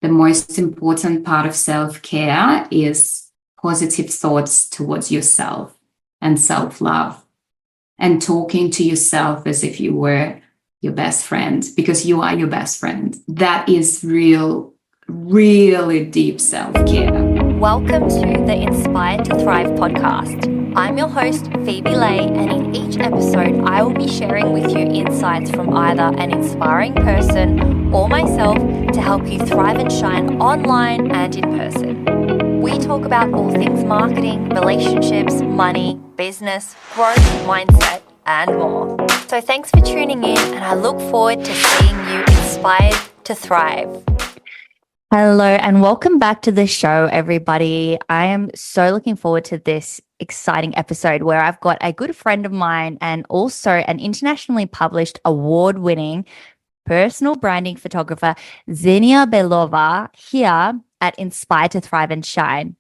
the most important part of self-care is positive thoughts towards yourself and self-love, and talking to yourself as if you were your best friend, because you are your best friend. That is really deep self-care. Welcome to the Inspired to Thrive podcast. I'm your host, Phoebe Lay, and in each episode, I will be sharing with you insights from either an inspiring person or myself to help you thrive and shine online and in person. We talk about all things marketing, relationships, money, business, growth, mindset, and more. So thanks for tuning in, and I look forward to seeing you inspired to thrive. Hello and welcome back to the show, everybody. I am so looking forward to this exciting episode where I've got a good friend of mine and also an internationally published award-winning personal branding photographer, Ksenia Belova, here at Inspire to Thrive and Shine.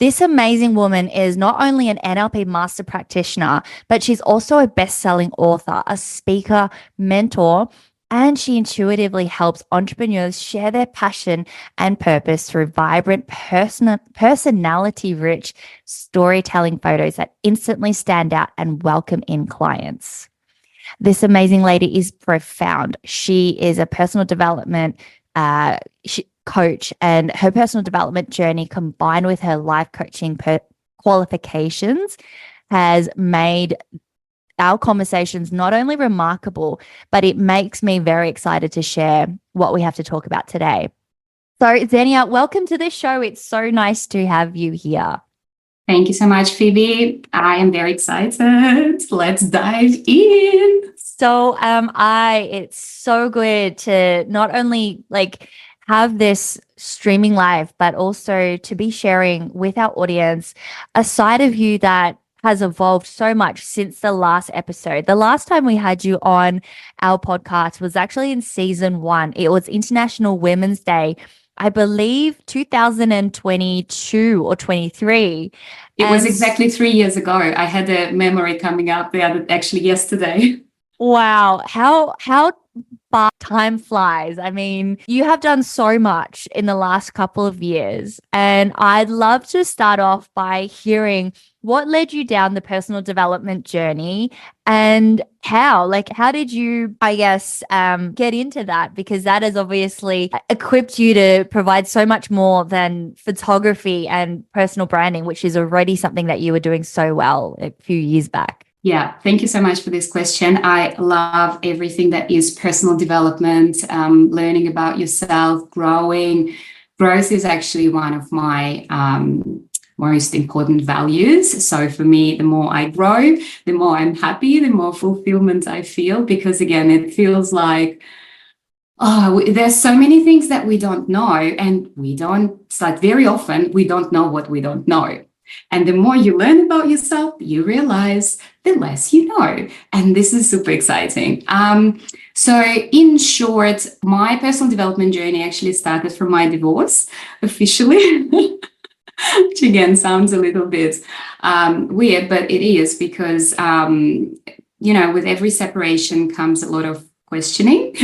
This amazing woman is not only an NLP master practitioner, but she's also a best-selling author, a speaker, mentor, and she intuitively helps entrepreneurs share their passion and purpose through vibrant, personality-rich storytelling photos that instantly stand out and welcome in clients. This amazing lady is profound. She is a personal development coach, and her personal development journey combined with her life coaching qualifications has made our conversations not only remarkable, but it makes me very excited to share what we have to talk about today. So, Ksenia, welcome to the show. It's so nice to have you here. Thank you so much, Phoebe. I am very excited. Let's dive in. So, it's so good to not only have this streaming live, but also to be sharing with our audience a side of you that has evolved so much since the last episode. The last time we had you on our podcast was actually in season 1. It was International Women's Day, I believe 2022 or 23. It was exactly 3 years ago. I had a memory coming up yesterday. Wow. How far time flies. I mean, you have done so much in the last couple of years, and I'd love to start off by hearing what led you down the personal development journey and how did you, get into that? Because that has obviously equipped you to provide so much more than photography and personal branding, which is already something that you were doing so well a few years back. Yeah, thank you so much for this question. I love everything that is personal development, learning about yourself, growing. Growth is actually one of my most important values. So for me, the more I grow, the more I'm happy, the more fulfillment I feel, because again, it feels like, there's so many things that we don't know, and very often we don't know what we don't know. And the more you learn about yourself, you realize the less you know. And this is super exciting. So in short, my personal development journey actually started from my divorce officially, which again sounds a little bit weird, but it is because, with every separation comes a lot of questioning.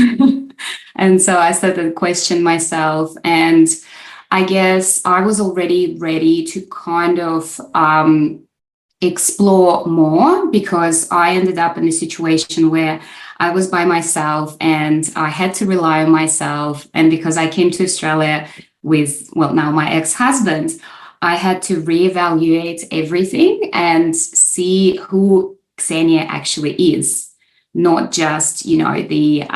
And so I started to question myself, and I guess I was already ready to kind of explore more, because I ended up in a situation where I was by myself and I had to rely on myself. And because I came to Australia with, now my ex-husband, I had to reevaluate everything and see who Ksenia actually is, not just, the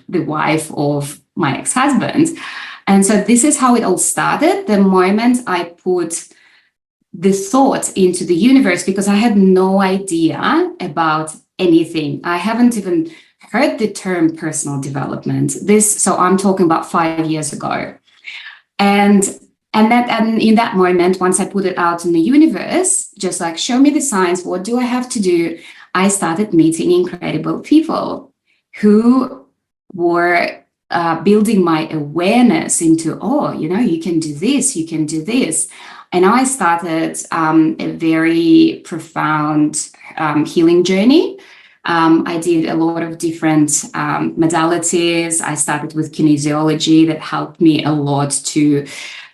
wife of my ex-husband. And so this is how it all started. The moment I put the thought into the universe, because I had no idea about anything. I haven't even heard the term personal development. So I'm talking about 5 years ago. And in that moment, once I put it out in the universe, just like, show me the signs, what do I have to do? I started meeting incredible people who were building my awareness into, you can do this, you can do this. And I started a very profound healing journey I did a lot of different modalities. I started with kinesiology that helped me a lot to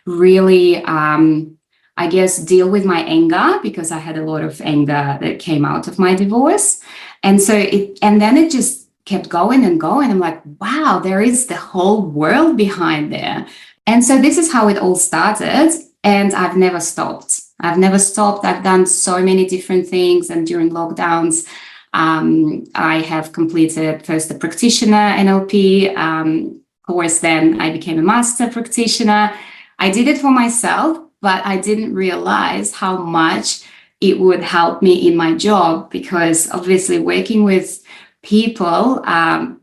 really, I guess, deal with my anger, because I had a lot of anger that came out of my divorce. And then it just kept going and going. I'm like, wow, there is the whole world behind there. And so this is how it all started. And I've never stopped. I've done so many different things. And during lockdowns, I have completed first the practitioner NLP course, then I became a master practitioner. I did it for myself, but I didn't realize how much it would help me in my job, because obviously working with people,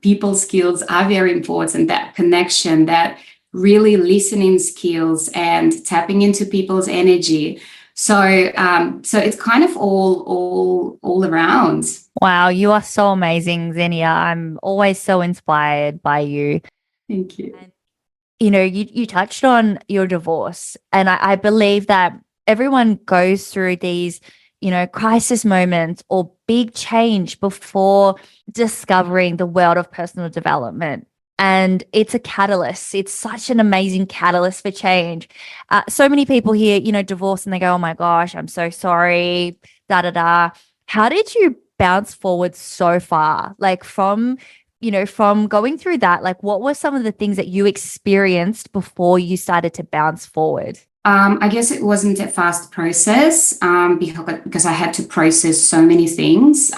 people skills are very important. That connection, that really listening skills and tapping into people's energy. So it's kind of all around. Wow, you are so amazing, Ksenia. I'm always so inspired by you. Thank you. And, you touched on your divorce, and I believe that everyone goes through these, crisis moments or big change before discovering the world of personal development. And it's a catalyst. It's such an amazing catalyst for change. So many people hear, divorce, and they go, oh my gosh, I'm so sorry, da da da. How did you bounce forward so far? Like from going through that, like what were some of the things that you experienced before you started to bounce forward? I guess it wasn't a fast process because I had to process so many things.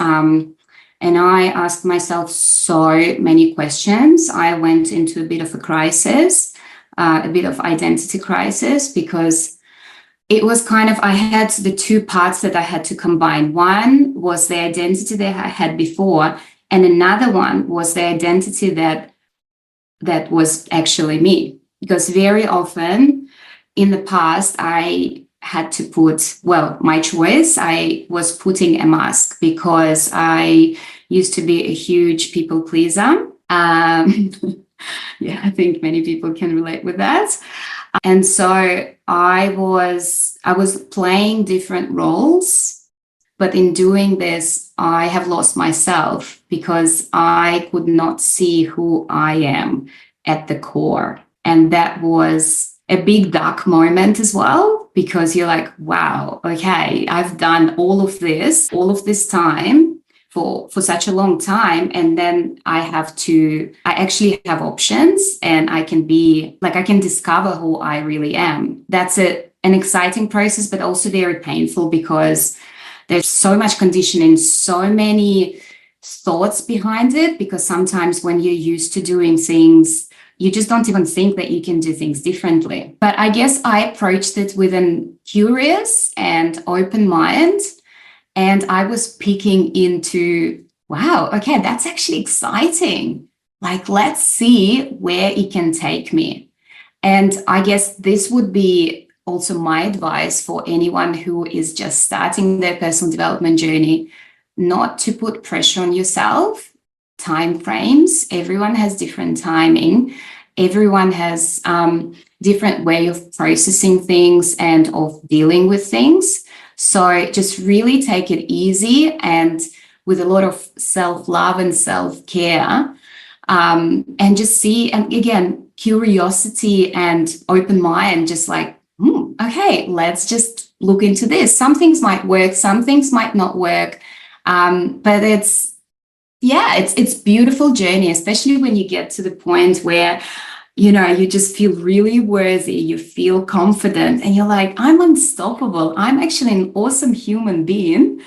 And I asked myself so many questions. I went into a bit of a crisis, a bit of identity crisis, because it was kind of, I had the two parts that I had to combine. One was the identity that I had before, and another one was the identity that was actually me. Because very often in the past, I had to put, my choice, I was putting a mask, because I used to be a huge people pleaser. Yeah, I think many people can relate with that. And so I was playing different roles, but in doing this, I have lost myself, because I could not see who I am at the core. And that was a big dark moment as well, because you're like, wow, okay, I've done all of this time for such a long time. And then I actually have options, and I can discover who I really am. That's an exciting process, but also very painful, because there's so much conditioning, so many thoughts behind it, because sometimes when you're used to doing things, you just don't even think that you can do things differently. But I guess I approached it with an curious and open mind. And I was peeking into, wow, okay, that's actually exciting. Like, let's see where it can take me. And I guess this would be also my advice for anyone who is just starting their personal development journey, not to put pressure on yourself. Time frames, everyone has different timing. Everyone has different way of processing things and of dealing with things. So just really take it easy, and with a lot of self-love and self-care, and just see, and again, curiosity and open mind, just like, okay, let's just look into this. Some things might work, some things might not work, but it's beautiful journey, especially when you get to the point where you just feel really worthy, you feel confident, and you're like, I'm unstoppable. I'm actually an awesome human being.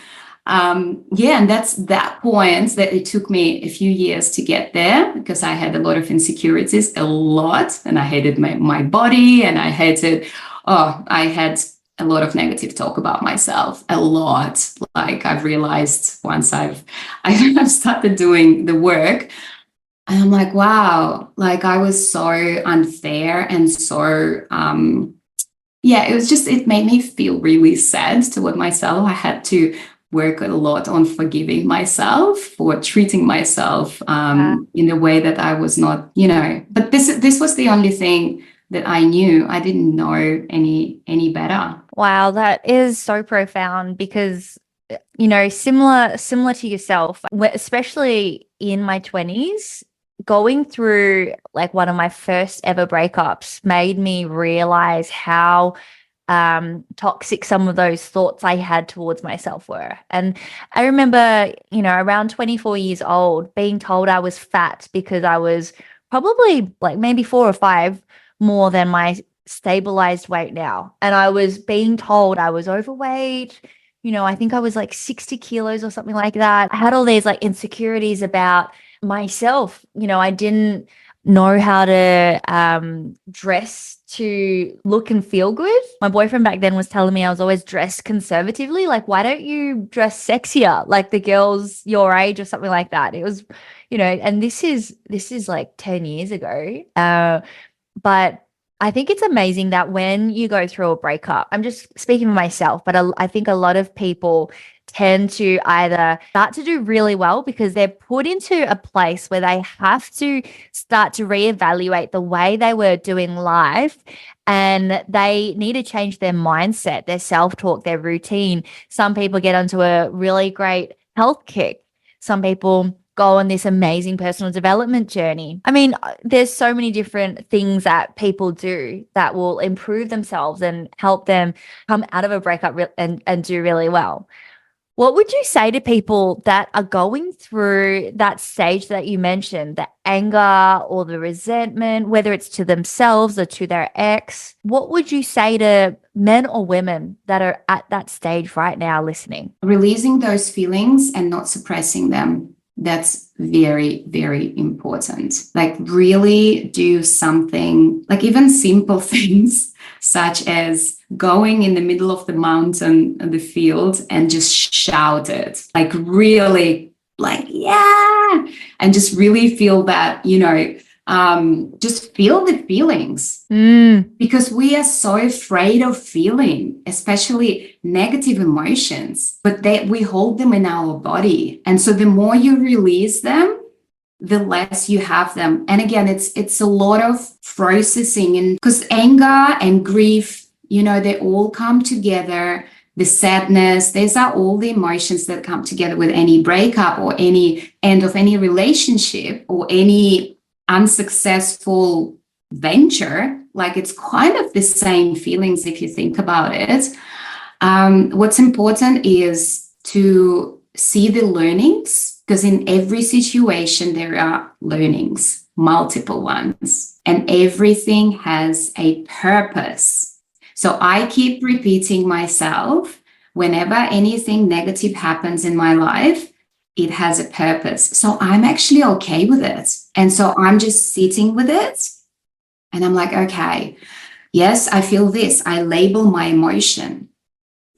And that's that point that it took me a few years to get there, because I had a lot of insecurities, and I hated my body, and I had a lot of negative talk about myself, a lot. Like, I've realized once I've started doing the work, and I'm like, wow, like I was so unfair, and so, it made me feel really sad toward myself. I had to work a lot on forgiving myself for treating myself in a way that I was not, but this was the only thing that I knew. I didn't know any better. Wow, that is so profound, because similar to yourself, especially in my 20s, going through like one of my first ever breakups made me realize how toxic some of those thoughts I had towards myself were. And I remember, around 24 years old, being told I was fat because I was probably like maybe 4 or 5 more than my stabilized weight now. And I was being told I was overweight. I think I was like 60 kilos or something like that. I had all these like insecurities about myself. I didn't know how to dress to look and feel good. My boyfriend back then was telling me I was always dressed conservatively. Like, why don't you dress sexier like the girls your age or something like that? It was, and this is like 10 years ago. But I think it's amazing that when you go through a breakup, I'm just speaking for myself, but I think a lot of people tend to either start to do really well because they're put into a place where they have to start to reevaluate the way they were doing life, and they need to change their mindset, their self-talk, their routine. Some people get onto a really great health kick. Some people go on this amazing personal development journey. I mean, there's so many different things that people do that will improve themselves and help them come out of a breakup and do really well. What would you say to people that are going through that stage that you mentioned, the anger or the resentment, whether it's to themselves or to their ex? What would you say to men or women that are at that stage right now listening? Releasing those feelings and not suppressing them. That's very, very important. Like really do something, like even simple things such as going in the middle of the mountain, the field, and just shout it. Like really, like, yeah, and just really feel that, just feel the feelings. Because we are so afraid of feeling, especially negative emotions, but we hold them in our body. And so the more you release them, the less you have them. And again, it's a lot of processing, and because anger and grief, they all come together. The sadness, these are all the emotions that come together with any breakup or any end of any relationship or any unsuccessful venture. Like it's kind of the same feelings if you think about it. What's important is to see the learnings, because in every situation there are learnings, multiple ones, and everything has a purpose. So I keep repeating myself whenever anything negative happens in my life, it has a purpose. So I'm actually okay with it. And so I'm just sitting with it. And I'm like, okay, yes, I feel this. I label my emotion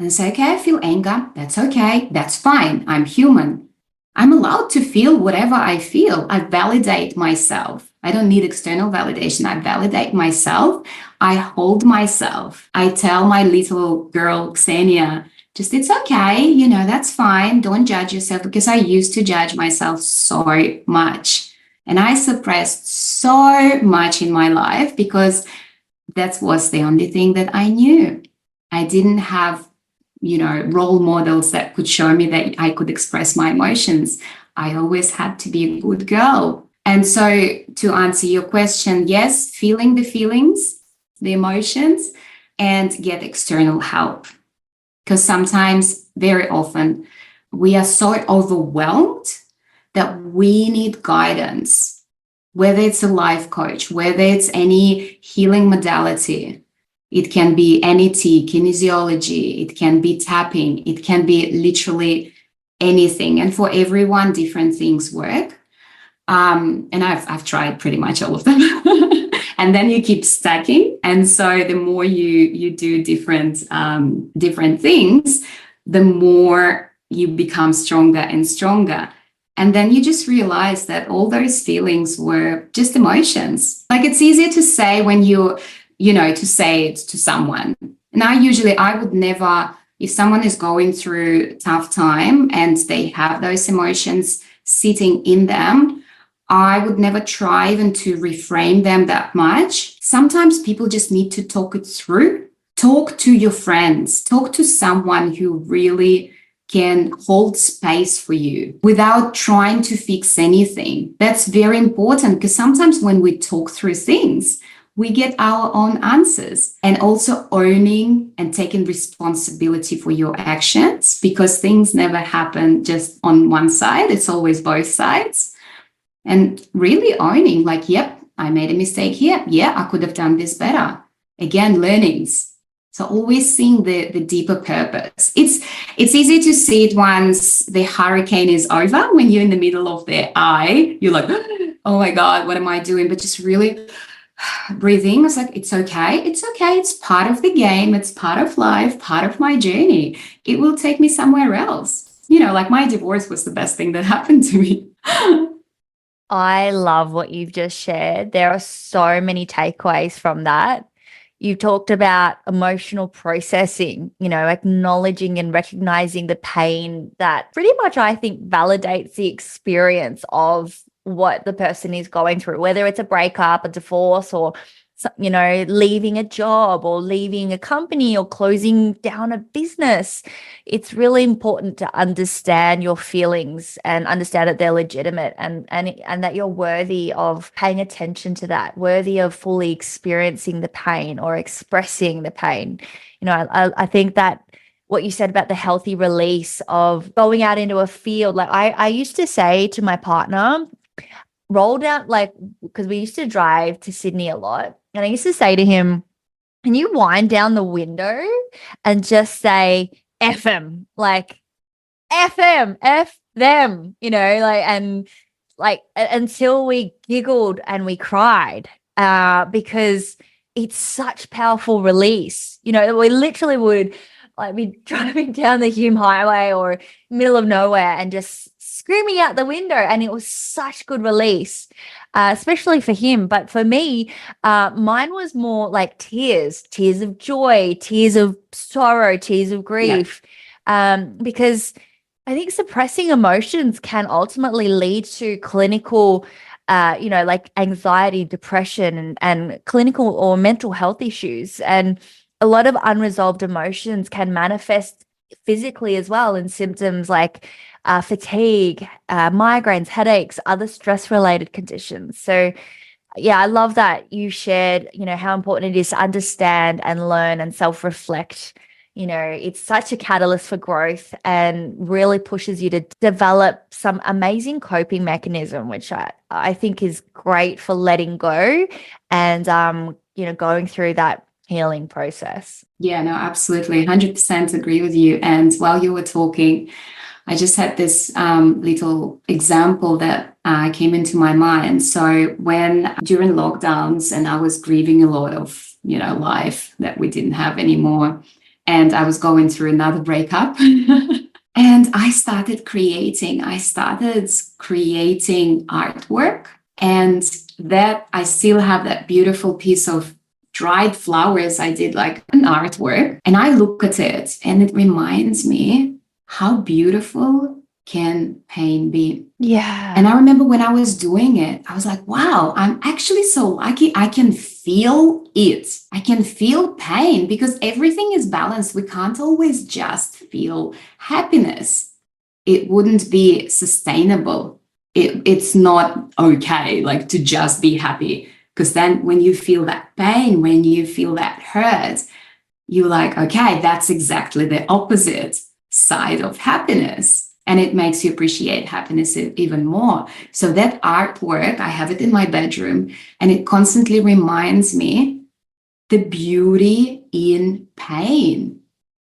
and say, okay, I feel anger. That's okay. That's fine. I'm human. I'm allowed to feel whatever I feel. I validate myself. I don't need external validation. I validate myself. I hold myself. I tell my little girl, Ksenia, just, it's okay. That's fine. Don't judge yourself, because I used to judge myself so much. And I suppressed so much in my life because that was the only thing that I knew. I didn't have, role models that could show me that I could express my emotions. I always had to be a good girl. And so to answer your question, yes, feeling the feelings, the emotions, and get external help. Because sometimes, very often, we are so overwhelmed that we need guidance, whether it's a life coach, whether it's any healing modality. It can be NET, kinesiology, it can be tapping, it can be literally anything. And for everyone, different things work. And I've tried pretty much all of them. And then you keep stacking. And so the more you do different things, the more you become stronger and stronger. And then you just realize that all those feelings were just emotions. Like it's easier to say when to say it to someone. And I would never, if someone is going through a tough time and they have those emotions sitting in them, I would never try even to reframe them that much. Sometimes people just need to talk it through. Talk to your friends. Talk to someone who really can hold space for you without trying to fix anything. That's very important, because sometimes when we talk through things, we get our own answers. And also owning and taking responsibility for your actions, because things never happen just on one side. It's always both sides. And really owning, like, yep, I made a mistake here. Yeah, I could have done this better. Again, learnings. So always seeing the deeper purpose. It's easy to see it once the hurricane is over. When you're in the middle of the eye, you're like, oh my God, what am I doing? But just really breathing. It's like, it's okay. It's okay. It's part of the game. It's part of life, part of my journey. It will take me somewhere else. You know, like my divorce was the best thing that happened to me. I love what you've just shared. There are so many takeaways from that. You talked about emotional processing, acknowledging and recognizing the pain that pretty much, I think, validates the experience of what the person is going through, whether it's a breakup, a divorce, or leaving a job or leaving a company or closing down a business. It's really important to understand your feelings and understand that they're legitimate and that you're worthy of paying attention to that, worthy of fully experiencing the pain or expressing the pain. I think that what you said about the healthy release of going out into a field, like I used to say to my partner, roll down, like, because we used to drive to Sydney a lot. And I used to say to him, can you wind down the window and just say, F them, like, F them, F them, and like until we giggled and we cried, because it's such powerful release. We literally would like be driving down the Hume Highway or middle of nowhere and just screaming out the window, and it was such good release, especially for him. But for me, mine was more like tears of joy, tears of sorrow, tears of grief, because I think suppressing emotions can ultimately lead to clinical, like anxiety, depression, and clinical or mental health issues. And a lot of unresolved emotions can manifest physically as well in symptoms like fatigue, migraines, headaches, other stress-related conditions. So, yeah, I love that you shared, how important it is to understand and learn and self-reflect. It's such a catalyst for growth and really pushes you to develop some amazing coping mechanism, which I think is great for letting go and, going through that healing process. Yeah, no, absolutely. 100% agree with you. And while you were talking, I just had this little example that came into my mind. So during lockdowns, and I was grieving a lot of, life that we didn't have anymore, and I was going through another breakup, and I started creating artwork, and that I still have that beautiful piece of dried flowers. I did like an artwork, and I look at it and it reminds me, how beautiful can pain be? Yeah. And I remember when I was doing it, I was like, wow, I'm actually so lucky. I can feel it. I can feel pain, because everything is balanced. We can't always just feel happiness. It wouldn't be sustainable. It's not okay, like, to just be happy, because then when you feel that pain, when you feel that hurt, you're like, okay, that's exactly the opposite side of happiness, and it makes you appreciate happiness even more. So that artwork, I have it in my bedroom, and it constantly reminds me the beauty in pain,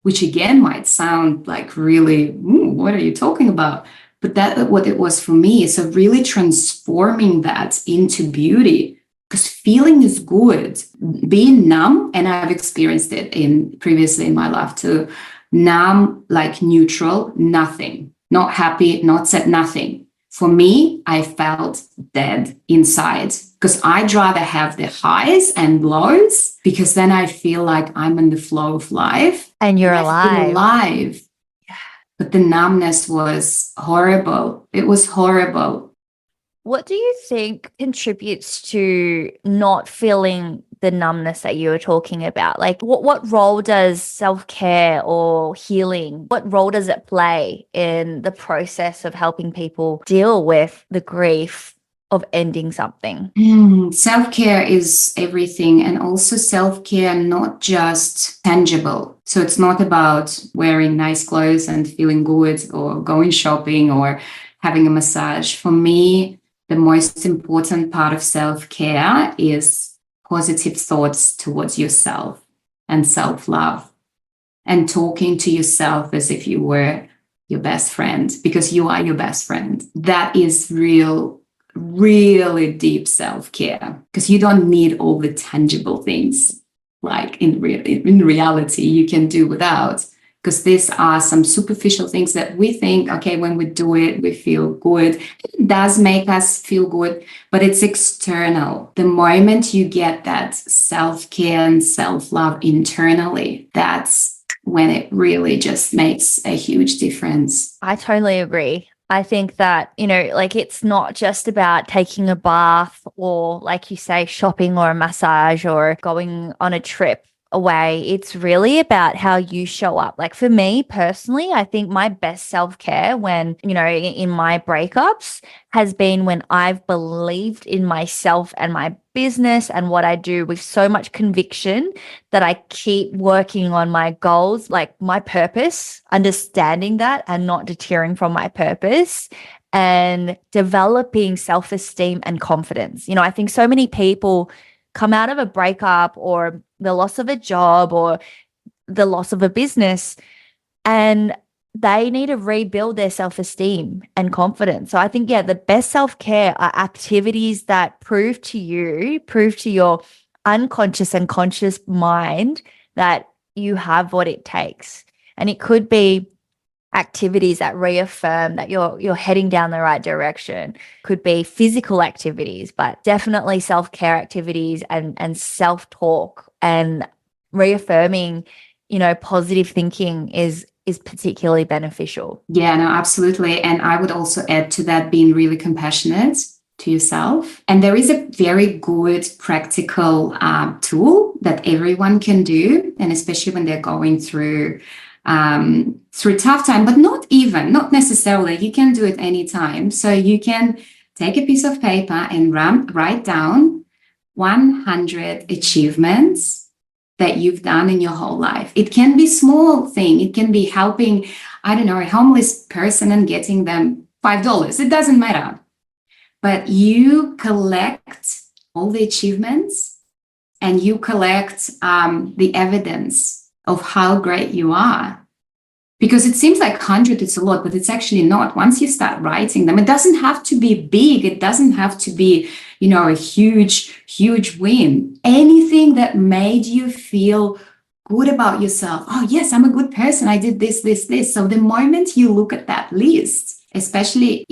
which again might sound like really, what are you talking about? But that's what it was for me. So really transforming that into beauty, because feeling is good. Being numb, and I've experienced it previously in my life too. Numb, like neutral, nothing, not happy, not sad, nothing. For me, I felt dead inside, because I'd rather have the highs and lows, because then I feel like I'm in the flow of life. And you're alive. Yeah. But the numbness was horrible. It was horrible. What do you think contributes to not feeling the numbness that you were talking about? Like what role does self-care or healing, what role does it play in the process of helping people deal with the grief of ending something? Self-care is everything, and also self-care not just tangible. So it's not about wearing nice clothes and feeling good or going shopping or having a massage. For me, the most important part of self-care is positive thoughts towards yourself and self-love, and talking to yourself as if you were your best friend, because you are your best friend. That is really deep self-care, because you don't need all the tangible things. Like in reality, you can do without, because these are some superficial things that we think, okay, when we do it, we feel good. It does make us feel good, but it's external. The moment you get that self-care and self-love internally, that's when it really just makes a huge difference. I totally agree. I think that, like it's not just about taking a bath or, like you say, shopping or a massage or going on a trip away. It's really about how you show up. Like for me personally, I think my best self-care when, in my breakups has been when I've believed in myself and my business and what I do with so much conviction that I keep working on my goals, like my purpose, understanding that and not deterring from my purpose, and developing self-esteem and confidence. I think so many people come out of a breakup or the loss of a job or the loss of a business, and they need to rebuild their self-esteem and confidence. So I think, the best self-care are activities that prove to your unconscious and conscious mind that you have what it takes. And it could be activities that reaffirm that you're heading down the right direction. Could be physical activities, but definitely self-care activities and self-talk and reaffirming, positive thinking is particularly beneficial. Yeah, no, absolutely. And I would also add to that being really compassionate to yourself. And there is a very good practical tool that everyone can do, and especially when they're going through tough time, but not necessarily. You can do it anytime. So you can take a piece of paper and write down 100 achievements that you've done in your whole life. It can be small thing. It can be helping, I don't know, a homeless person and getting them $5. It doesn't matter. But you collect all the achievements and you collect the evidence of how great you are. Because it seems like 100 is a lot, but it's actually not. Once you start writing them, it doesn't have to be big. It doesn't have to be, a huge win. Anything that made you feel good about yourself. Oh, yes, I'm a good person. I did this. So the moment you look at that list, especially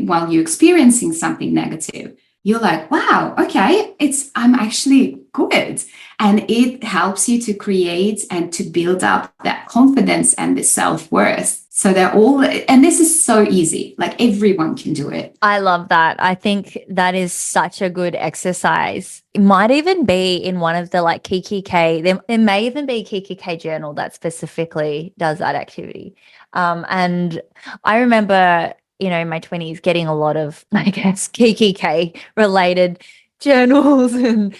while you're experiencing something negative, you're like, wow, okay, I'm actually good. And it helps you to create and to build up that confidence and the self-worth. So and this is so easy, like everyone can do it. I love that. I think that is such a good exercise. It might even be in one of the like KKK, there may even be a KKK journal that specifically does that activity. And I remember, in my 20s getting a lot of, I guess, KKK related journals and,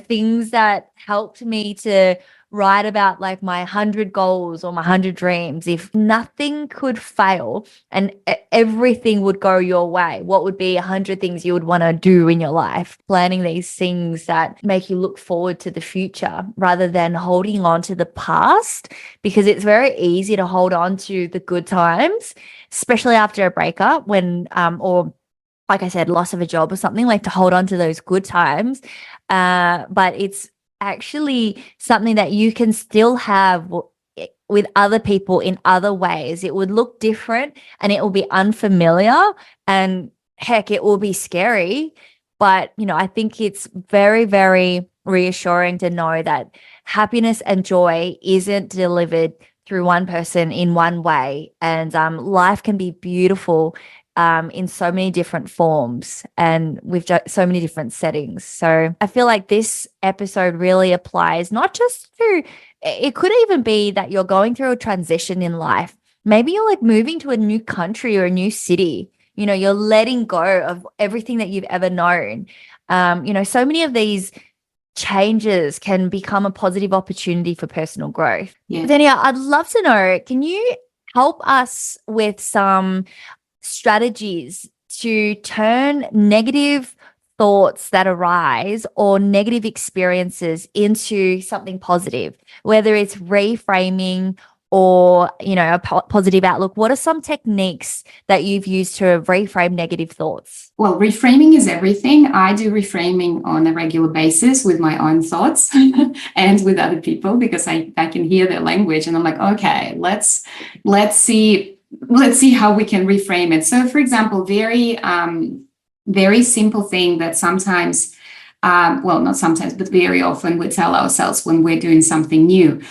things that helped me to write about like my 100 goals or my 100 dreams. If nothing could fail and everything would go your way, what would be 100 things you would want to do in your life? Planning these things that make you look forward to the future rather than holding on to the past, because it's very easy to hold on to the good times, especially after a breakup or like I said, loss of a job or something, like to hold on to those good times. But it's actually something that you can still have with other people in other ways. It would look different and it will be unfamiliar and heck, it will be scary. But, I think it's very, very reassuring to know that happiness and joy isn't delivered through one person in one way. And life can be beautiful in so many different forms and with so many different settings. So I feel like this episode really applies not just to, it could even be that you're going through a transition in life. Maybe you're like moving to a new country or a new city. You know, you're letting go of everything that you've ever known. So many of these changes can become a positive opportunity for personal growth. Yeah. Ksenia, I'd love to know, can you help us with some strategies to turn negative thoughts that arise or negative experiences into something positive, whether it's reframing or, a positive outlook? What are some techniques that you've used to reframe negative thoughts? Well, reframing is everything. I do reframing on a regular basis with my own thoughts and with other people, because I can hear their language and I'm like, okay, let's see how we can reframe it. So, for example, very simple thing that sometimes, well, not sometimes, but very often we tell ourselves when we're doing something new,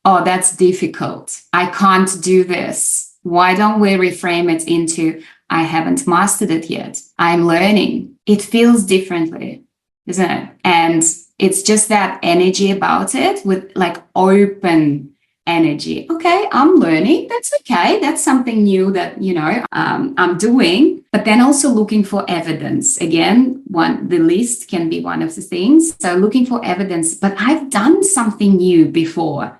oh, that's difficult. I can't do this. Why don't we reframe it into, I haven't mastered it yet. I'm learning. It feels differently, isn't it? And it's just that energy about it with like open energy. Okay, I'm learning. That's okay. That's something new that, I'm doing. But then also looking for evidence. Again, the list can be one of the things. So looking for evidence, but I've done something new before.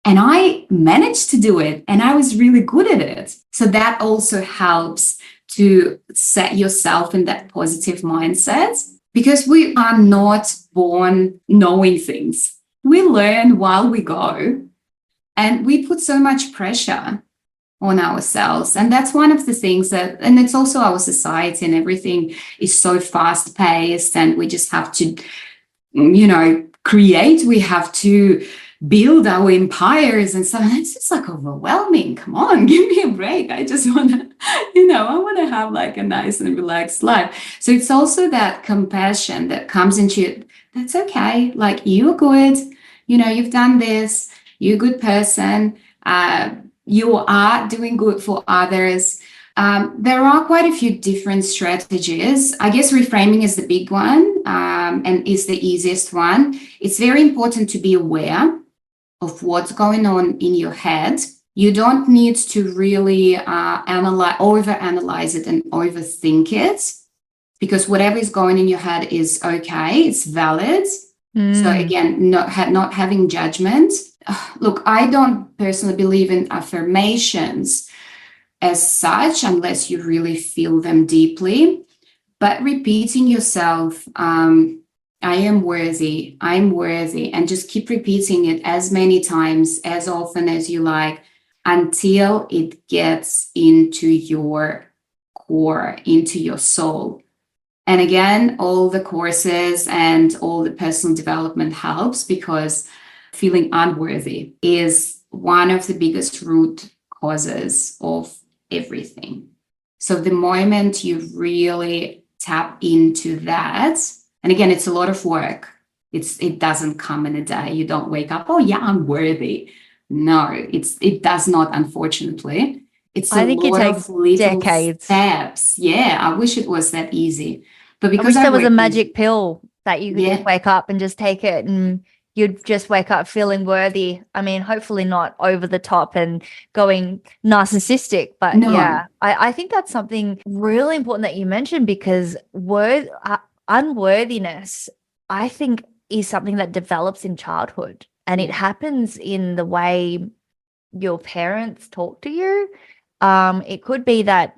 And I managed to do it and I was really good at it. So that also helps to set yourself in that positive mindset, because we are not born knowing things. We learn while we go, and we put so much pressure on ourselves. And that's one of the things and it's also our society, and everything is so fast paced, and we just have to, create, we have to build our empires and stuff. And it's just like overwhelming. Come on, give me a break. I just want to, I want to have like a nice and relaxed life. So it's also that compassion that comes into it. That's okay. Like, you're good. You've done this. You're a good person. You are doing good for others. There are quite a few different strategies. I guess reframing is the big one, and is the easiest one. It's very important to be aware of what's going on in your head. You don't need to really overanalyze it and overthink it, because whatever is going in your head is okay. It's valid. So again, not having judgment. Look, I don't personally believe in affirmations as such, unless you really feel them deeply. But repeating yourself, I am worthy, I'm worthy, and just keep repeating it as many times, as often as you like, until it gets into your core, into your soul. And again, all the courses and all the personal development helps, because feeling unworthy is one of the biggest root causes of everything. So the moment you really tap into that, and again, it's a lot of work. It doesn't come in a day. You don't wake up, oh yeah, I'm worthy. No, it does not, unfortunately. I think it takes decades. Steps. Yeah, I wish it was that easy. But I wish because there was a magic pill that you could just wake up and just take it and you'd just wake up feeling worthy. I mean, hopefully not over the top and going narcissistic, but yeah, I think that's something really important that you mentioned, because unworthiness, I think, is something that develops in childhood, and it happens in the way your parents talk to you. It could be that,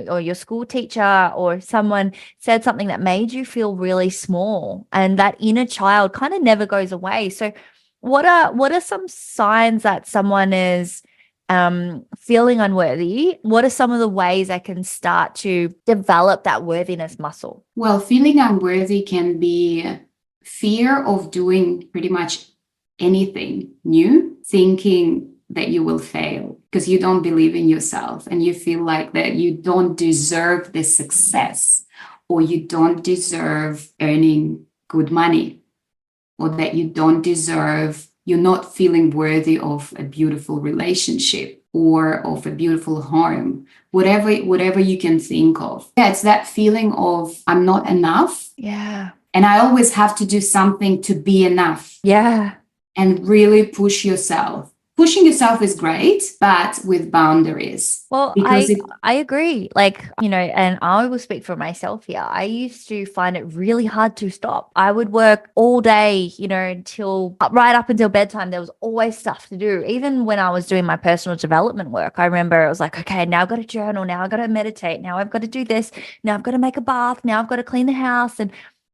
or your school teacher or someone said something that made you feel really small, and that inner child kind of never goes away. So what are some signs that someone is feeling unworthy? What are some of the ways I can start to develop that worthiness muscle? Well, feeling unworthy can be fear of doing pretty much anything new, thinking that you will fail because you don't believe in yourself, and you feel like that you don't deserve this success, or you don't deserve earning good money, or that you're not feeling worthy of a beautiful relationship, or of a beautiful home, whatever you can think of. Yeah, it's that feeling of I'm not enough. Yeah. And I always have to do something to be enough. Yeah. And really push yourself. Pushing yourself is great, but with boundaries. Well, Because I agree. Like, and I will speak for myself here. I used to find it really hard to stop. I would work all day, until right up until bedtime. There was always stuff to do. Even when I was doing my personal development work, I remember it was like, okay, now I've got to journal. Now I've got to meditate. Now I've got to do this. Now I've got to make a bath. Now I've got to clean the house. And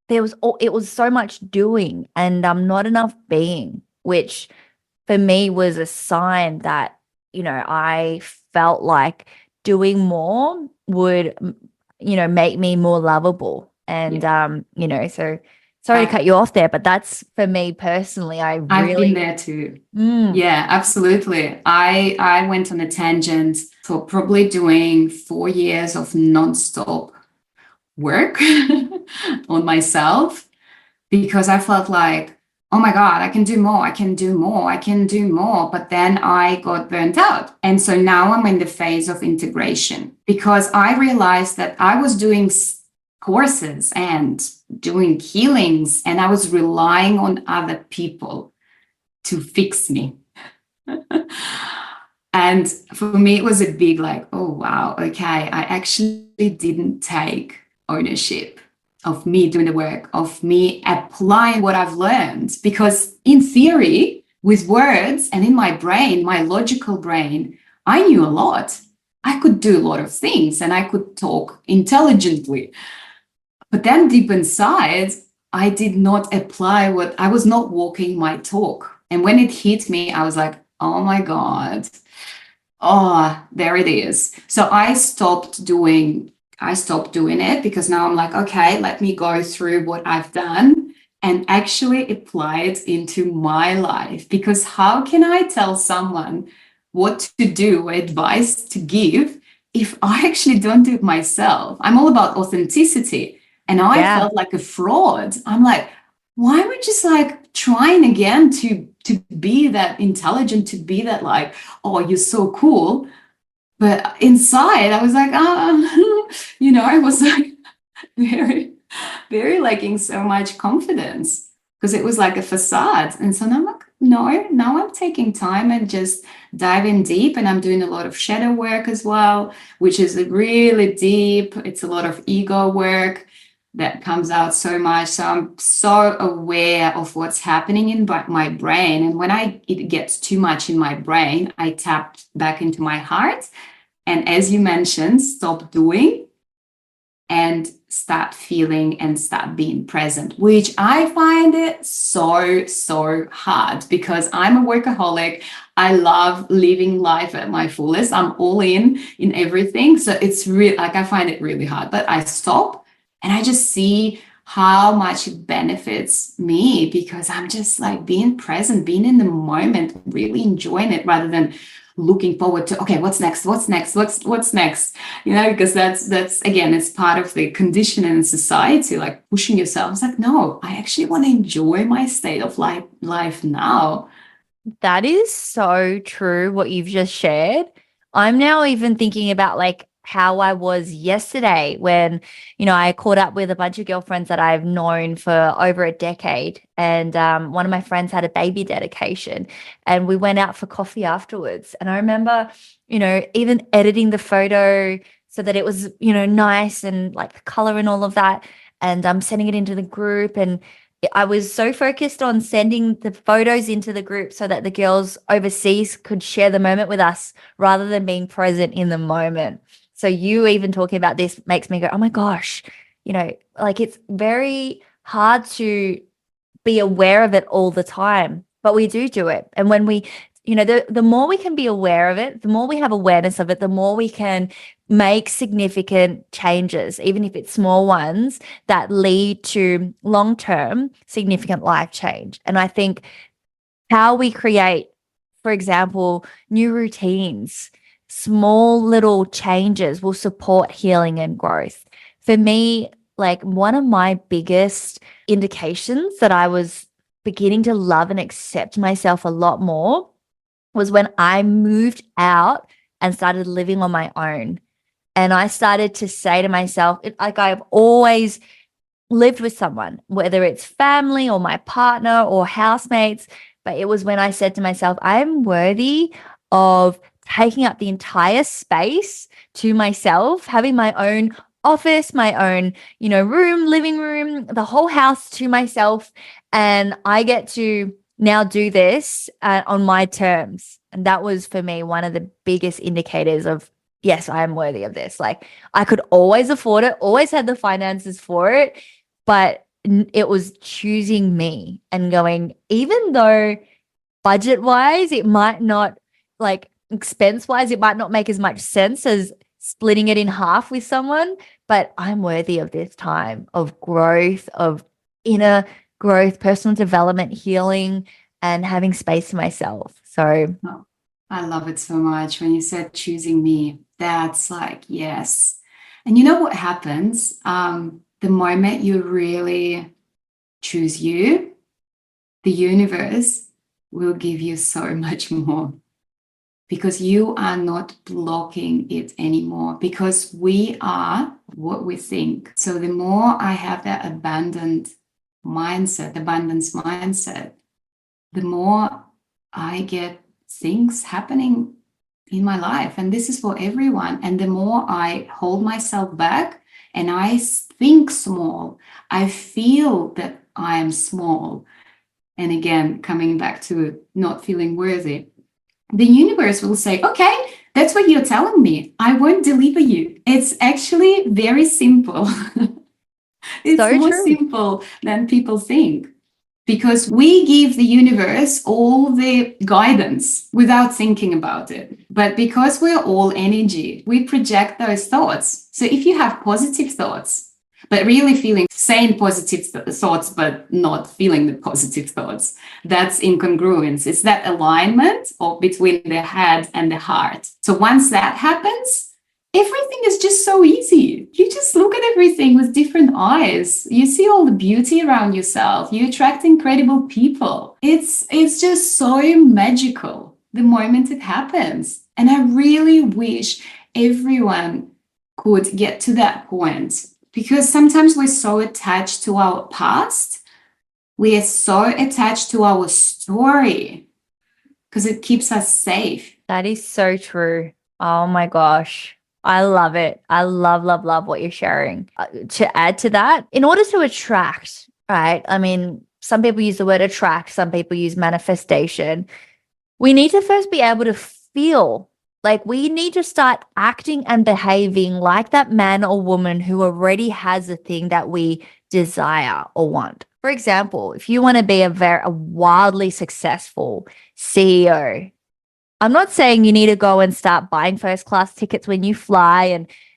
it was so much doing and not enough being, which for me was a sign that, I felt like doing more would, make me more lovable. And, so sorry to cut you off there, but that's for me personally. I've been there too. Yeah, absolutely. I went on a tangent for probably doing 4 years of nonstop work on myself because I felt like, oh my God, I can do more, I can do more, I can do more. But then I got burnt out. And so now I'm in the phase of integration because I realized that I was doing courses and doing healings and I was relying on other people to fix me. And for me, it was a big like, oh, wow, okay, I actually didn't take ownership of me doing the work, of me applying what I've learned. Because in theory, with words and in my brain, my logical brain, I knew a lot. I could do a lot of things and I could talk intelligently. But then deep inside, I did not apply I was not walking my talk. And when it hit me, I was like, oh my God, oh, there it is. So I stopped doing it because now I'm like, okay, let me go through what I've done and actually apply it into my life. Because how can I tell someone what to do, advice to give, if I actually don't do it myself? I'm all about authenticity. And I felt like a fraud. I'm like, why am I just like trying again to be that intelligent, to be that like, oh, you're so cool. But inside I was like, I was like very, very lacking so much confidence because it was like a facade. And so now I'm like, no, now I'm taking time and just diving deep. And I'm doing a lot of shadow work as well, which is really deep. It's a lot of ego work that comes out so much. So I'm so aware of what's happening in my brain. And when it gets too much in my brain, I tap back into my heart. And as you mentioned, stop doing and start feeling and start being present, which I find it so, so hard because I'm a workaholic. I love living life at my fullest. I'm all in everything. So it's really like, I find it really hard, but I stop and I just see how much it benefits me because I'm just like being present, being in the moment, really enjoying it rather than looking forward to, okay, what's next? What's next? What's next? Because that's again, it's part of the condition in society, like pushing yourself. It's like, no, I actually want to enjoy my state of life now. That is so true, what you've just shared. I'm now even thinking about like how I was yesterday when, I caught up with a bunch of girlfriends that I've known for over a decade. And one of my friends had a baby dedication and we went out for coffee afterwards. And I remember, even editing the photo so that it was, nice and like the color and all of that. And I'm sending it into the group. And I was so focused on sending the photos into the group so that the girls overseas could share the moment with us rather than being present in the moment. So you even talking about this makes me go, oh my gosh, like it's very hard to be aware of it all the time, but we do it. And when we, the more we can be aware of it, the more we have awareness of it, the more we can make significant changes, even if it's small ones that lead to long-term significant life change. And I think how we create, for example, new routines, small little changes will support healing and growth. For me, like one of my biggest indications that I was beginning to love and accept myself a lot more was when I moved out and started living on my own. And I started to say to myself, like I've always lived with someone, whether it's family or my partner or housemates. But it was when I said to myself, I'm worthy of taking up the entire space to myself, having my own office, my own, room, living room, the whole house to myself. And I get to now do this on my terms. And that was for me one of the biggest indicators of, yes, I am worthy of this. Like I could always afford it, always had the finances for it, but it was choosing me and going, even though budget wise, it might not, like expense wise, it might not make as much sense as splitting it in half with someone, but I'm worthy of this time of growth, of inner growth, personal development, healing, and having space for myself. So Oh, I love it so much. When you said choosing me, that's like, yes. And you know what happens? The moment you really choose you, the universe will give you so much more, because you are not blocking it anymore, because we are what we think. So the more I have that abundance mindset, the more I get things happening in my life. And this is for everyone. And the more I hold myself back and I think small, I feel that I am small. And again, coming back to not feeling worthy, the universe will say, okay, that's what you're telling me. I won't deliver you. It's actually very simple. It's so more true. simple than people think, because we give the universe all the guidance without thinking about it. But because we're all energy, we project those thoughts. So if you have positive thoughts, but really feeling saying positive thoughts, but not feeling the positive thoughts, that's incongruence. It's that alignment between the head and the heart. So once that happens, everything is just so easy. You just look at everything with different eyes. You see all the beauty around yourself. You attract incredible people. It's just so magical the moment it happens. And I really wish everyone could get to that point, because sometimes we're so attached to our past. We are so attached to our story because it keeps us safe. That is so true. Oh my gosh. I love it. I love, love, love what you're sharing. To add to that, in order to attract, right? I mean, some people use the word attract, some people use manifestation. We need to first be able to feel, like we need to start acting and behaving like that man or woman who already has a thing that we desire or want. For example, if you want to be a wildly successful CEO, I'm not saying you need to go and start buying first class tickets when you fly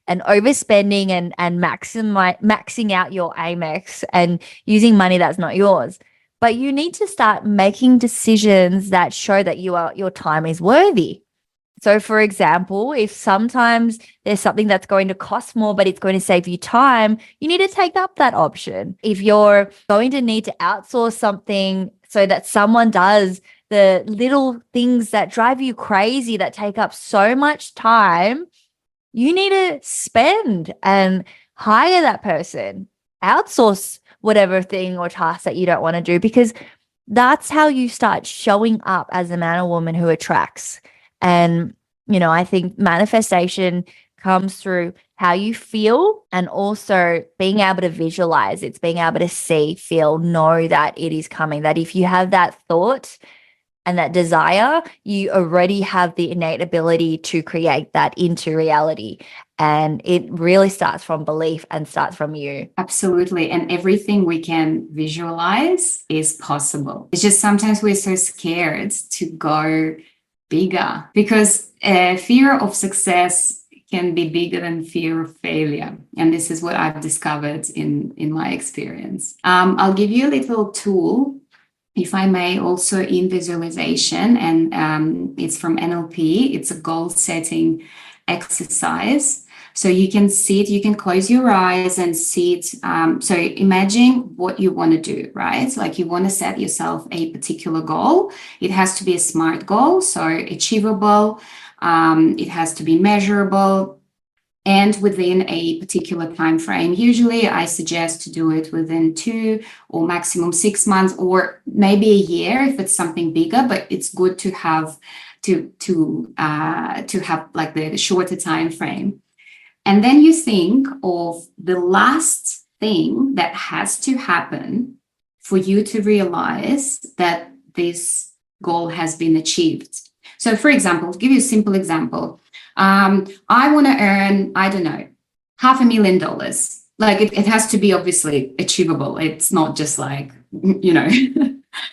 and overspending and maxing out your Amex and using money that's not yours. But you need to start making decisions that show that your time is worthy. So for example, if sometimes there's something that's going to cost more, but it's going to save you time, you need to take up that option. If you're going to need to outsource something so that someone does the little things that drive you crazy, that take up so much time, you need to spend and hire that person, outsource whatever thing or task that you don't want to do, because that's how you start showing up as a man or woman who attracts. And, I think manifestation comes through how you feel and also being able to visualize. It's being able to see, feel, know that it is coming, that if you have that thought and that desire, you already have the innate ability to create that into reality. And it really starts from belief and starts from you. Absolutely. And everything we can visualize is possible. It's just sometimes we're so scared to go bigger, because fear of success can be bigger than fear of failure. And this is what I've discovered in my experience. I'll give you a little tool, if I may, also in visualization, and it's from NLP. It's a goal setting exercise. So you can sit, you can close your eyes and sit. So imagine what you want to do, right? Like you want to set yourself a particular goal. It has to be a SMART goal, so achievable, It has to be measurable and within a particular time frame. Usually I suggest to do it within 2 or maximum 6 months, or maybe a year if it's something bigger, but it's good to have like the shorter time frame. And then you think of the last thing that has to happen for you to realize that this goal has been achieved. So for example, to give you a simple example, I want to earn, I don't know, $500,000. Like it has to be obviously achievable. It's not just like,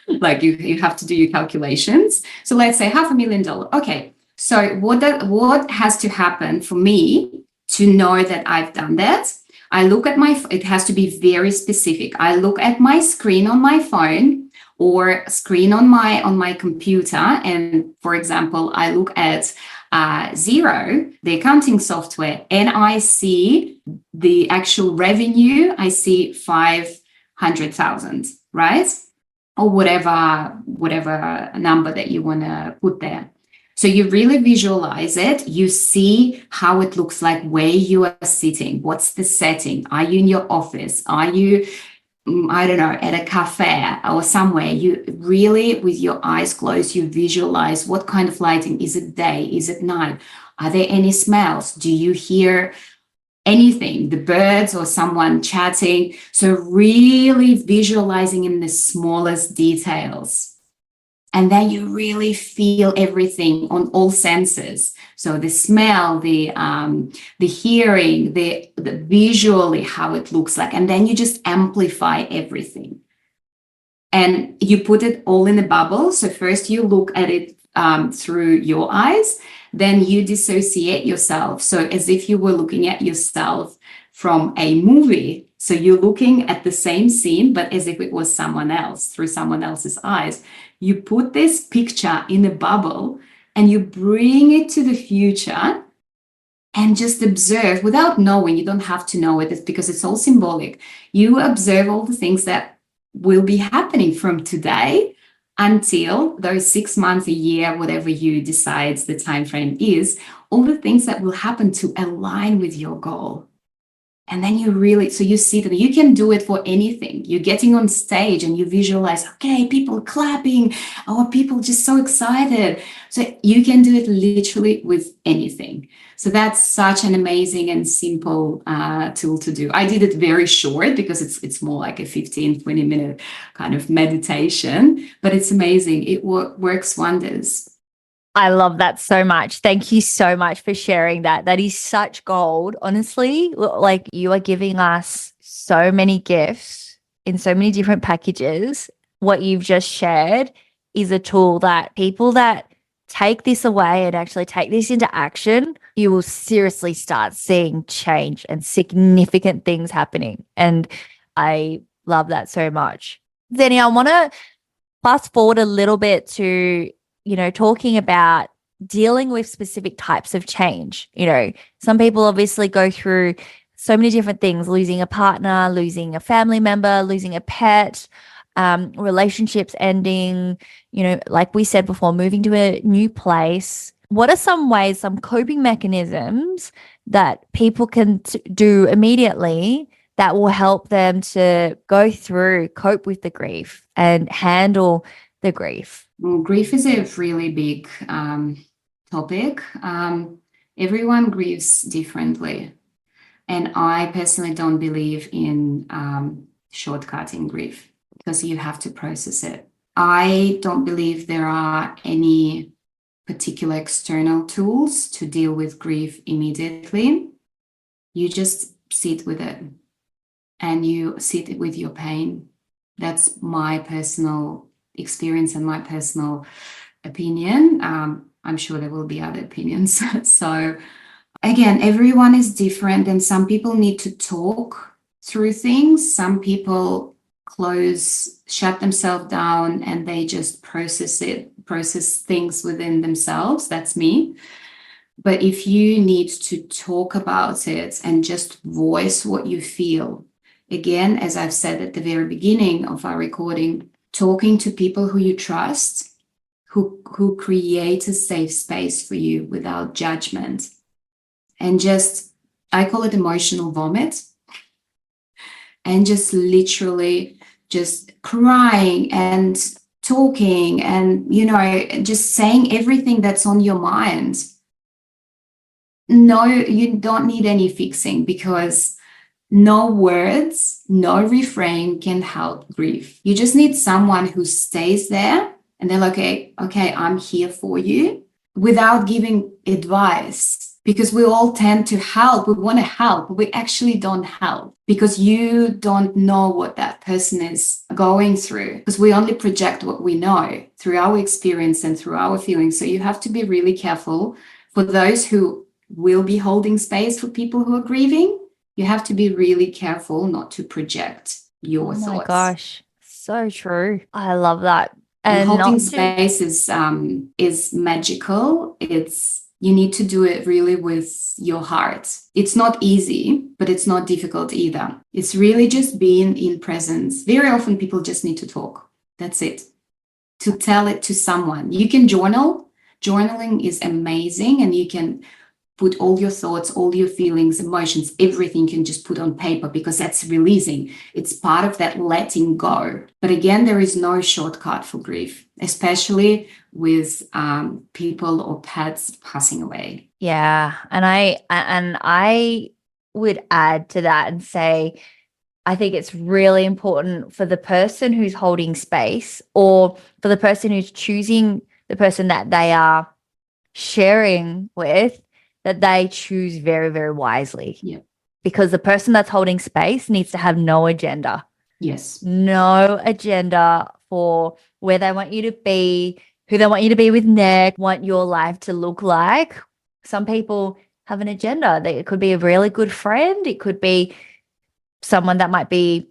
like you have to do your calculations. So let's say $500,000. Okay. So what has to happen for me to know that I've done that? I look at it has to be very specific. I look at my screen on my phone or screen on my computer. And for example, I look at Xero, the accounting software, and I see the actual revenue. I see 500,000, right? Or whatever number that you want to put there. So you really visualize it. You see how it looks like, where you are sitting. What's the setting? Are you in your office? Are you, I don't know, at a cafe or somewhere? You really, with your eyes closed, you visualize what kind of lighting. Is it day? Is it night? Are there any smells? Do you hear anything, the birds or someone chatting? So really visualizing in the smallest details. And then you really feel everything on all senses. So the smell, the hearing, the visually how it looks like. And then you just amplify everything. And you put it all in a bubble. So first you look at it through your eyes, then you dissociate yourself. So as if you were looking at yourself from a movie. So you're looking at the same scene, but as if it was someone else, through someone else's eyes. You put this picture in a bubble and you bring it to the future and just observe without knowing. You don't have to know it. It's because it's all symbolic. You observe all the things that will be happening from today until those 6 months, a year, whatever you decide the time frame is, all the things that will happen to align with your goal. And then so you see that you can do it for anything. You're getting on stage and you visualize, okay, people clapping, or people just so excited. So you can do it literally with anything. So that's such an amazing and simple tool to do. I did it very short because it's more like a 15-20 minute kind of meditation, but it's amazing. It works wonders. I love that so much. Thank you so much for sharing that. That is such gold. Honestly, like you are giving us so many gifts in so many different packages. What you've just shared is a tool that people that take this away and actually take this into action, you will seriously start seeing change and significant things happening. And I love that so much. Ksenia, I want to fast forward a little bit to talking about dealing with specific types of change. Some people obviously go through so many different things, losing a partner, losing a family member, losing a pet, relationships ending, like we said before, moving to a new place. What are some coping mechanisms that people can do immediately that will help them to cope with the grief and handle the grief? Well, grief is a really big topic. Everyone grieves differently. And I personally don't believe in shortcutting grief because you have to process it. I don't believe there are any particular external tools to deal with grief immediately. You just sit with it and you sit with your pain. That's my personal experience and my personal opinion. I'm sure there will be other opinions. So again, everyone is different and some people need to talk through things. Some people shut themselves down and they just process things within themselves. That's me. But if you need to talk about it and just voice what you feel, again, as I've said at the very beginning of our recording, talking to people who you trust, who create a safe space for you without judgment. And just, I call it emotional vomit. And just literally just crying and talking and, just saying everything that's on your mind. No, you don't need any fixing, because no words, no refrain can help grief. You just need someone who stays there and they're like, okay, I'm here for you, without giving advice, because we all tend to help. We want to help, but we actually don't help, because you don't know what that person is going through, because we only project what we know through our experience and through our feelings. So you have to be really careful for those who will be holding space for people who are grieving. You have to be really careful not to project your thoughts. Oh my gosh, so true. I love that. And holding not space is magical. You need to do it really with your heart. It's not easy, but it's not difficult either. It's really just being in presence. Very often people just need to talk. That's it. To tell it to someone. You can journal. Journaling is amazing, and you can put all your thoughts, all your feelings, emotions, everything can just put on paper, because that's releasing. It's part of that letting go. But again, there is no shortcut for grief, especially with people or pets passing away. Yeah. And I would add to that and say, I think it's really important for the person who's holding space, or for the person who's choosing the person that they are sharing with, that they choose very, very wisely. Yeah. Because the person that's holding space needs to have no agenda. Yes. No agenda for where they want you to be, who they want you to be with next, want your life to look like. Some people have an agenda. It could be a really good friend. It could be someone that might be,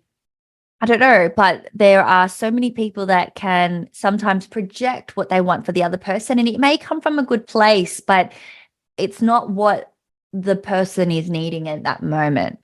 I don't know, but there are so many people that can sometimes project what they want for the other person. And it may come from a good place, but it's not what the person is needing at that moment.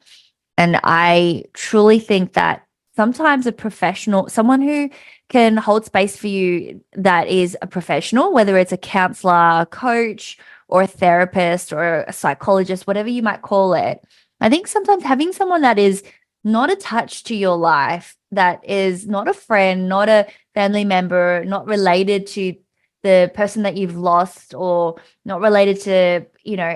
And I truly think that sometimes a professional, someone who can hold space for you that is a professional, whether it's a counselor, a coach, or a therapist, or a psychologist, whatever you might call it. I think sometimes having someone that is not attached to your life, that is not a friend, not a family member, not related to the person that you've lost, or not related to,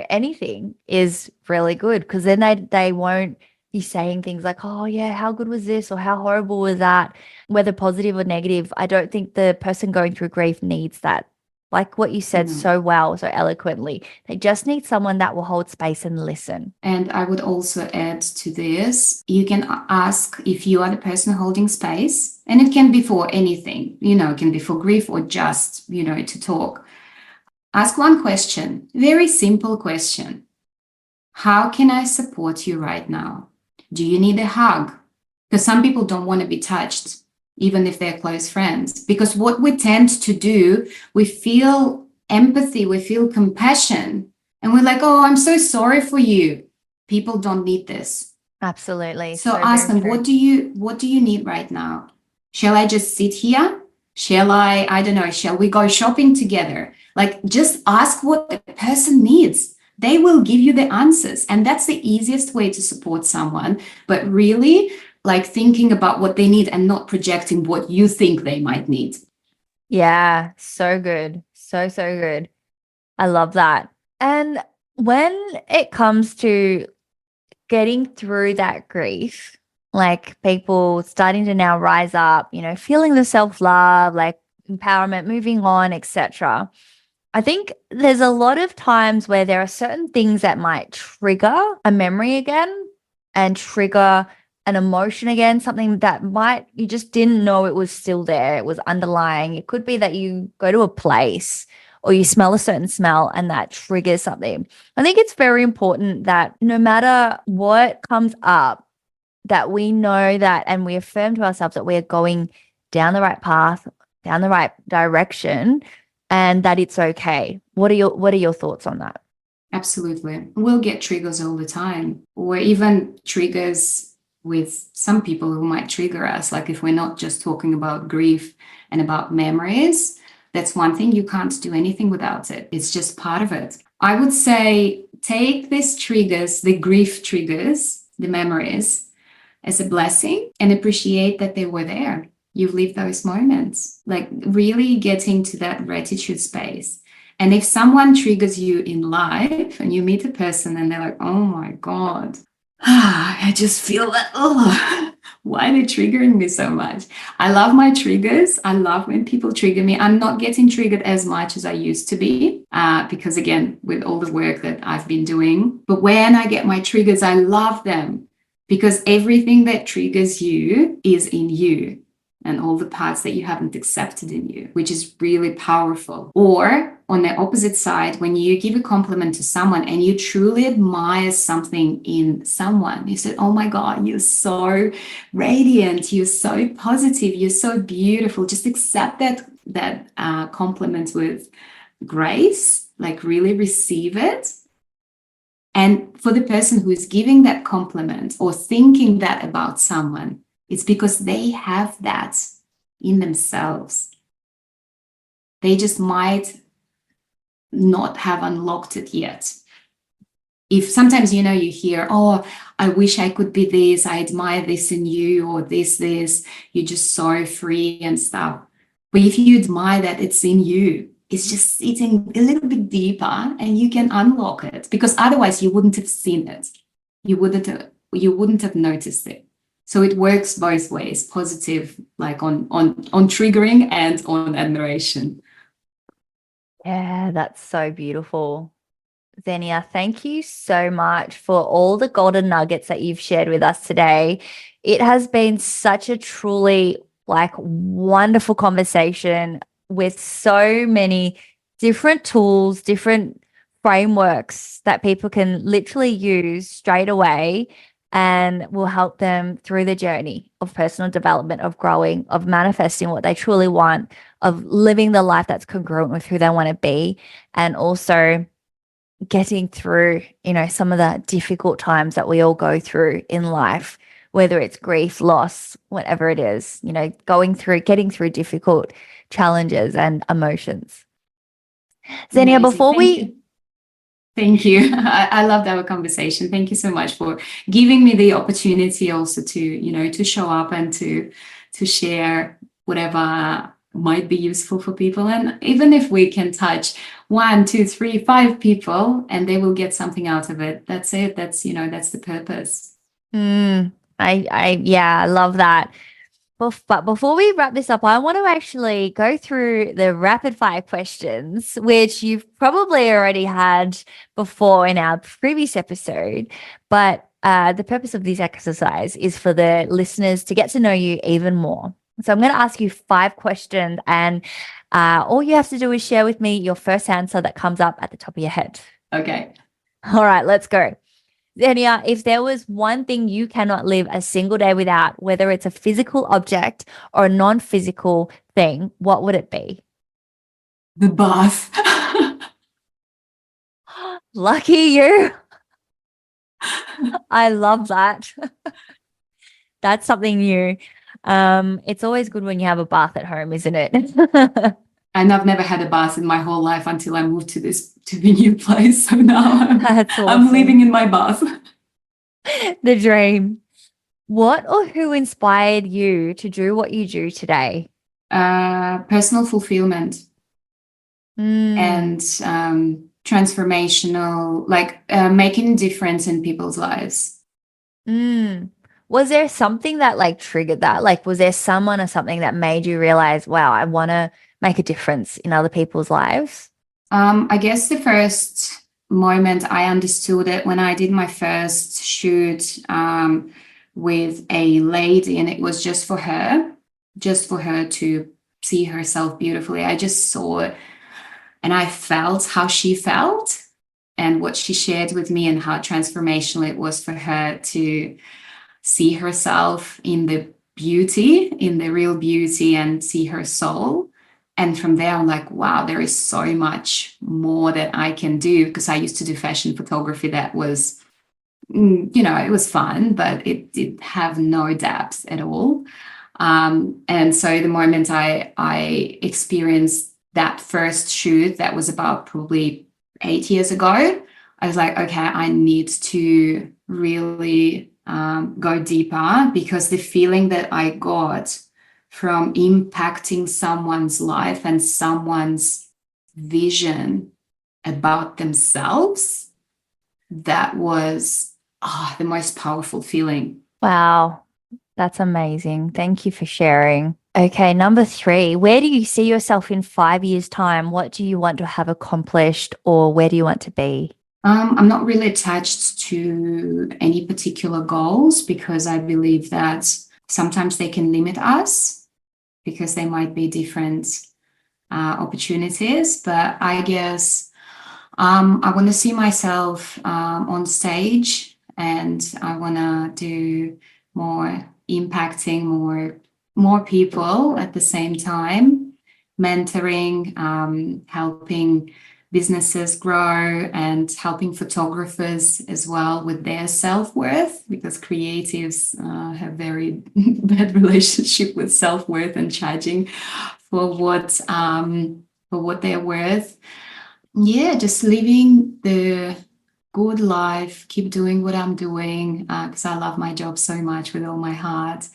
anything, is really good, because then they won't be saying things like, oh yeah, how good was this, or how horrible was that, whether positive or negative. I don't think the person going through grief needs that. Like what you said so well, so eloquently, they just need someone that will hold space and listen. And I would also add to this, you can ask if you are the person holding space, and it can be for anything, it can be for grief or just, to talk. Ask one question, very simple question. How can I support you right now? Do you need a hug? Because some people don't want to be touched, even if they're close friends. Because what we tend to do, we feel empathy, we feel compassion, and we're like, oh, I'm so sorry for you. People don't need this. Absolutely. So ask them, what do you need right now? Shall I just sit here? Shall I don't know, shall we go shopping together? Like, just ask what the person needs. They will give you the answers. And that's the easiest way to support someone. But really, like, thinking about what they need and not projecting what you think they might need. Yeah, so good. So good. I love that. And when it comes to getting through that grief, like people starting to now rise up, feeling the self-love, like empowerment, moving on, etc. I think there's a lot of times where there are certain things that might trigger a memory again, and trigger an emotion again, something that you just didn't know it was still there. It was underlying. It could be that you go to a place, or you smell a certain smell, and that triggers something. I think it's very important that no matter what comes up, that we know that, and we affirm to ourselves that we are going down the right path, down the right direction, and that it's okay. What are your thoughts on that? Absolutely. We'll get triggers all the time, or even triggers with some people who might trigger us. Like, if we're not just talking about grief and about memories, That's one thing. You can't do anything without it. It's just part of it. I would say take these triggers, the grief triggers, the memories, as a blessing and appreciate that they were there. You've lived those moments, like really getting to that gratitude space. And if someone triggers you in life and you meet a person and they're like, oh my God, I just feel that, oh, why are they triggering me so much? I love my triggers. I love when people trigger me. I'm not getting triggered as much as I used to be because, again, with all the work that I've been doing. But when I get my triggers, I love them because everything that triggers you is in you and all the parts that you haven't accepted in you, which is really powerful. Or on the opposite side, when you give a compliment to someone and you truly admire something in someone, you said, oh my God, you're so radiant, you're so positive, you're so beautiful. Just accept that compliment with grace, like really receive it. And for the person who is giving that compliment or thinking that about someone, it's because they have that in themselves. They just might not have unlocked it yet. If sometimes, you hear, oh, I wish I could be this, I admire this in you, or this, you're just so free and stuff. But if you admire that it's in you, it's just sitting a little bit deeper and you can unlock it, because otherwise you wouldn't have seen it. You wouldn't have noticed it. So it works both ways, positive, like on triggering and on admiration. Yeah, that's so beautiful. Ksenia, thank you so much for all the golden nuggets that you've shared with us today. It has been such a truly wonderful conversation with so many different tools, different frameworks that people can literally use straight away and will help them through the journey of personal development, of growing, of manifesting what they truly want, of living the life that's congruent with who they want to be, and also getting through, some of the difficult times that we all go through in life, whether it's grief, loss, whatever it is, getting through difficult challenges and emotions. Ksenia, before we... Thank you. I loved our conversation. Thank you so much for giving me the opportunity also to show up and to share whatever might be useful for people. And even if we can touch 1, 2, 3, 5 people and they will get something out of it, that's it. That's the purpose. I love that. But before we wrap this up, I want to actually go through the rapid fire questions, which you've probably already had before in our previous episode. But the purpose of this exercise is for the listeners to get to know you even more. So I'm going to ask you 5 questions, and all you have to do is share with me your first answer that comes up at the top of your head. Okay. All right, let's go. Ksenia, if there was one thing you cannot live a single day without, whether it's a physical object or a non-physical thing, what would it be? The bath. Lucky you. I love that. That's something new. It's always good when you have a bath at home, isn't it? And I've never had a bath in my whole life until I moved to the new place. So now I'm living in my bath. The dream. What or who inspired you to do what you do today? Personal fulfillment and transformational, making a difference in people's lives. Was there something that triggered that? Was there someone or something that made you realize, wow, I want to make a difference in other people's lives? I guess the first moment I understood it when I did my first shoot with a lady, and it was just for her to see herself beautifully. I just saw it and I felt how she felt and what she shared with me and how transformational it was for her to see herself in the beauty, in the real beauty, and see her soul. And from there, I'm like, wow, there is so much more that I can do, because I used to do fashion photography that was, it was fun, but it did have no depth at all. And so the moment I experienced that first shoot that was about probably 8 years ago, I was like, okay, I need to really go deeper, because the feeling that I got from impacting someone's life and someone's vision about themselves, that was the most powerful feeling. Wow. That's amazing. Thank you for sharing. Okay, number 3, where do you see yourself in 5 years' time? What do you want to have accomplished, or where do you want to be? I'm not really attached to any particular goals, because I believe that sometimes they can limit us because they might be different opportunities. But I guess I want to see myself on stage, and I want to do more impacting more people at the same time, mentoring, helping businesses grow, and helping photographers as well with their self-worth, because creatives have very bad relationship with self-worth and charging for what they're worth. Yeah, just living the good life, keep doing what I'm doing, because I love my job so much with all my heart.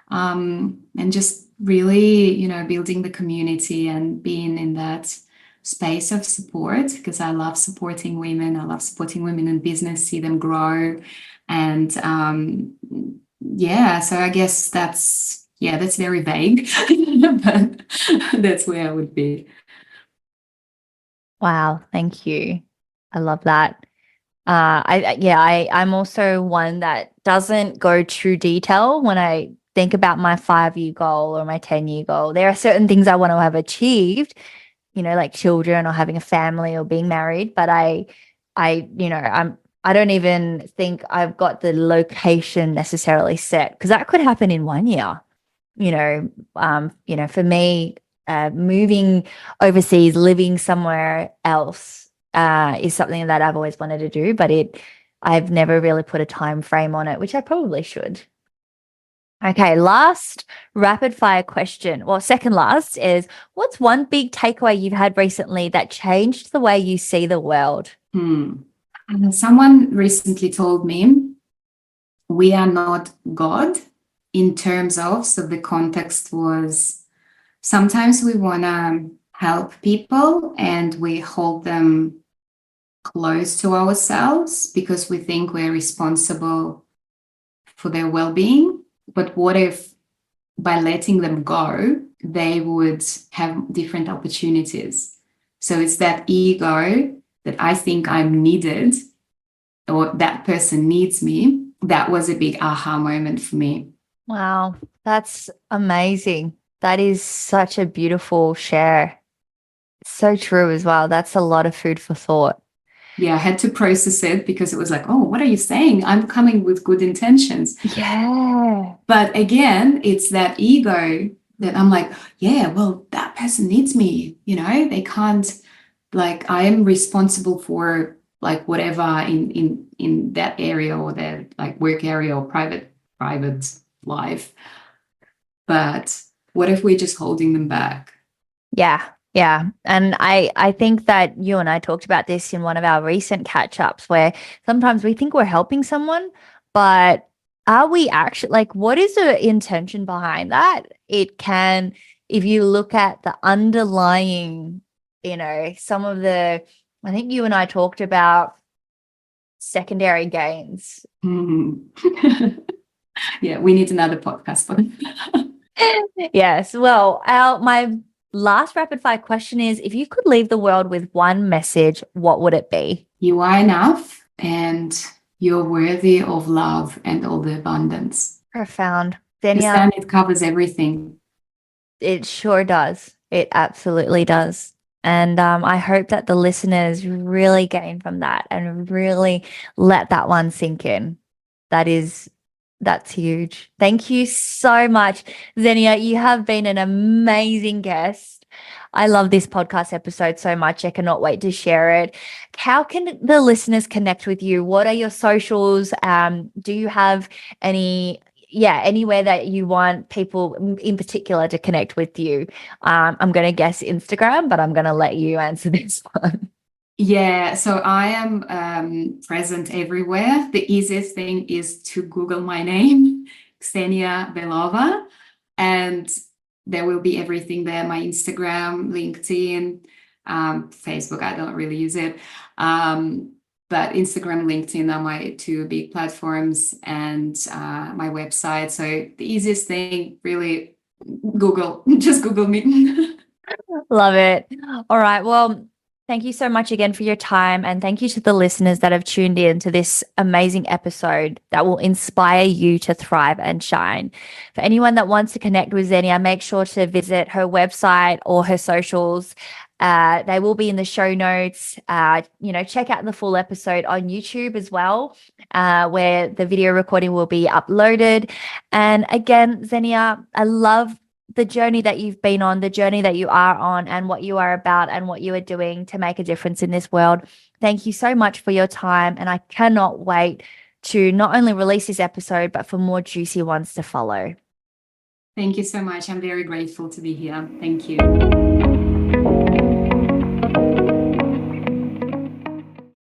And just really, building the community and being in that space of support, because I love supporting women. I love supporting women in business, see them grow. And so I guess that's very vague, but that's where I would be. Wow, thank you. I love that. I'm also one that doesn't go too detail when I think about my 5-year goal or my 10-year goal. There are certain things I want to have achieved, like children or having a family or being married, but I don't even think I've got the location necessarily set, because that could happen in 1 year. For me, moving overseas, living somewhere else, is something that I've always wanted to do, but I've never really put a time frame on it, which I probably should. Okay, last rapid fire question. Well, second last is, what's one big takeaway you've had recently that changed the way you see the world? Someone recently told me, we are not God, in terms of, so the context was, sometimes we want to help people and we hold them close to ourselves because we think we're responsible for their well-being. But what if by letting them go, they would have different opportunities? So it's that ego that I think I'm needed, or that person needs me. That was a big aha moment for me. Wow, that's amazing. That is such a beautiful share. So true as well. That's a lot of food for thought. Yeah, I had to process it, because it was like, oh, what are you saying? I'm coming with good intentions. Yeah. But again, it's that ego that I'm like, yeah, well, that person needs me. They can't, like, I am responsible for like whatever in that area, or their like work area or private life. But what if we're just holding them back? Yeah. Yeah. And I think that you and I talked about this in one of our recent catch-ups, where sometimes we think we're helping someone, but are we actually, like, what is the intention behind that? It can, if you look at the underlying, some of the, I think you and I talked about secondary gains. Yeah, we need another podcast for that. Yes. Well, my last rapid fire question is, if you could leave the world with one message, what would it be? You are enough, and you're worthy of love and all the abundance. Profound. Because Ksenia, then it covers everything. it sure does. It absolutely does. And I hope that the listeners really gain from that and really let that one sink in. That's huge. Thank you so much, Ksenia. You have been an amazing guest. I love this podcast episode so much. I cannot wait to share it. How can the listeners connect with you? What are your socials? Do you have any anywhere that you want people in particular to connect with you. I'm going to guess Instagram, but I'm going to let you answer this one. Yeah, so I am present everywhere. The easiest thing is to Google my name, Ksenia Belova, and there will be everything there, my Instagram, LinkedIn, Facebook. I don't really use it. But Instagram, LinkedIn are my two big platforms, and my website. So the easiest thing, really, Google, just Google me. Love it. All right. Well, thank you so much again for your time. And thank you to the listeners that have tuned in to this amazing episode that will inspire you to thrive and shine. For anyone that wants to connect with Ksenia, make sure to visit her website or her socials. They will be in the show notes. Check out the full episode on YouTube as well, where the video recording will be uploaded. And again, Ksenia, I love the journey that you've been on, the journey that you are on, and what you are about and what you are doing to make a difference in this world. Thank you so much for your time. And I cannot wait to not only release this episode, but for more juicy ones to follow. Thank you so much. I'm very grateful to be here. Thank you.